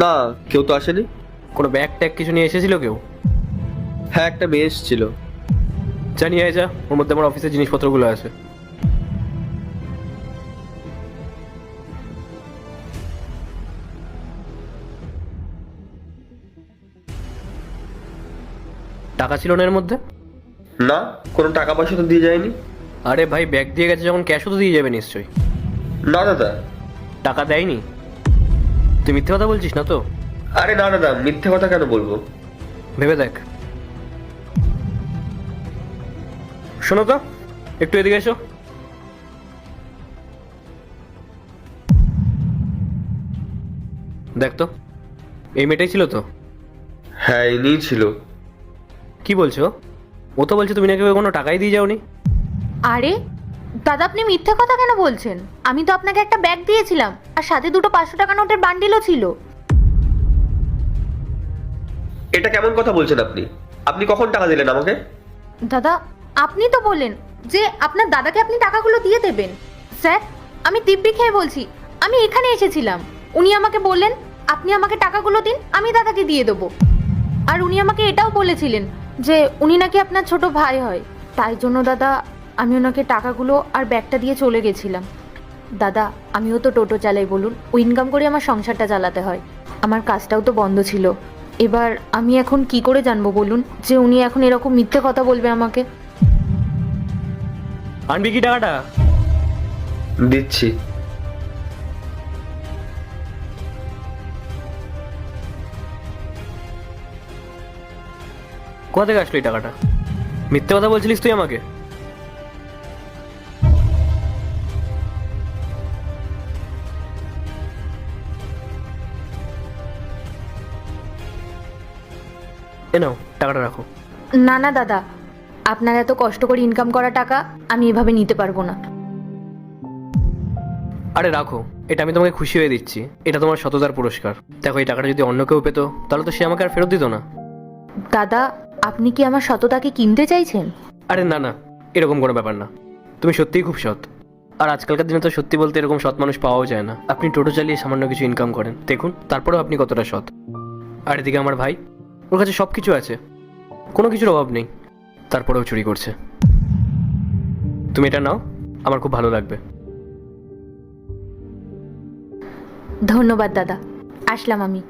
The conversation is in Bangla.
না, কেউ তো আসেনি। কোনো ব্যাগ ট্যাগ কিছু নিয়ে এসেছিল কেউ? হ্যাঁ, একটা মেয়ে এসেছিল। জানিয়ে যা, ওর মধ্যে আমার অফিসের জিনিসপত্রগুলো আছে। টাকা ছিল না এর মধ্যে? না, কোনো টাকা পয়সা তো দিয়ে যায়নি। আরে ভাই, ব্যাগ দিয়ে গেছে যখন ক্যাশও তো দিয়ে যাবে নিশ্চয়ই। না দাদা। টাকা দেয়নি? তুই মিথ্যে কথা বলছিস না তো? আরে না দাদা, মিথ্যে কথা কেন বলবো। ভেবে দেখ। শোনো তো, একটু এদিকে এসো। দেখ তো, এই মেয়েটাই ছিল তো? হ্যাঁ, ইনিই ছিল। কি বলছো? ও তো বলছে তুমি নাকি ওকে কোনো টাকাই দিয়ে যাওনি। আরে দাদা, আপনি মিথ্যে কথা কেন বলছেন? আমি তো আপনাকে একটা ব্যাগ দিয়েছিলাম, আর সাথে দুটো 500 টাকা নোটের বান্ডিলও ছিল। এটা কেমন কথা বলছেন আপনি? আপনি কখন টাকা দিলেন আমাকে? দাদা, আপনি তো বললেন যে আপনার দাদাকে আপনি টাকাগুলো দিয়ে দেবেন। স্যার, আমি দিব্যি খেয়ে বলছি, আমি এখানে এসেছিলাম। উনি আমাকে বললেন আপনি আমাকে টাকাগুলো দিন, আমি দাদাকে দিয়ে দেবো। আর উনি আমাকে এটাও বলেছিলেন যে উনি নাকি আপনার ছোট ভাই হয়। তাই জন্য দাদা, আমি ওনাকে টাকাগুলো আর ব্যাগটা দিয়ে চলে গেছিলাম। দাদা, আমিও তো টোটো চালাই, বলুন, ও ইনকাম করে আমার সংসারটা চালাতে হয়। আমার কাজটাও তো বন্ধ ছিল। এবার আমি এখন কি করে জানবো বলুন যে উনি এখন এরকম মিথ্যে কথা বলবে আমাকে? আনবি কি টাকাটা? দিচ্ছি। কোথা থেকে আসলো এই টাকাটা? মিথ্যে কথা বলছিলিস তুই আমাকে। এ নাও, টাকাটা রাখো। না না দাদা, আপনার এত কষ্ট করে ইনকাম করা টাকা আমি এভাবে নিতে পারবো না। আরে রাখো, এটা আমি তোমাকে খুশি হয়ে দিচ্ছি। এটা তোমার সততার পুরস্কার। দেখো, এই টাকাটা যদি অন্য কেউ পেতো তাহলে তো সে আমাকে আর ফেরত দিত না। দাদা, আপনি কি আমার সততাকে কিনতে চাইছেন? আরে না না, এরকম কোনো ব্যাপার না। তুমি সত্যিই খুব সৎ। আর আজকালকার দিনে তো সত্যি বলতে এরকম সৎ মানুষ পাওয়াও যায় না। আপনি টোটো চালিয়ে সামান্য কিছু ইনকাম করেন, দেখুন তারপরেও আপনি কতটা সৎ। আর এদিকে আমার ভাই, ওর কাছে সব কিছু আছে, কোনো কিছুর অভাব নেই, তারপরেও চুরি করছে। তুমি এটা নাও, আমার খুব ভালো লাগবে। ধন্যবাদ দাদা, আসলাম আমি।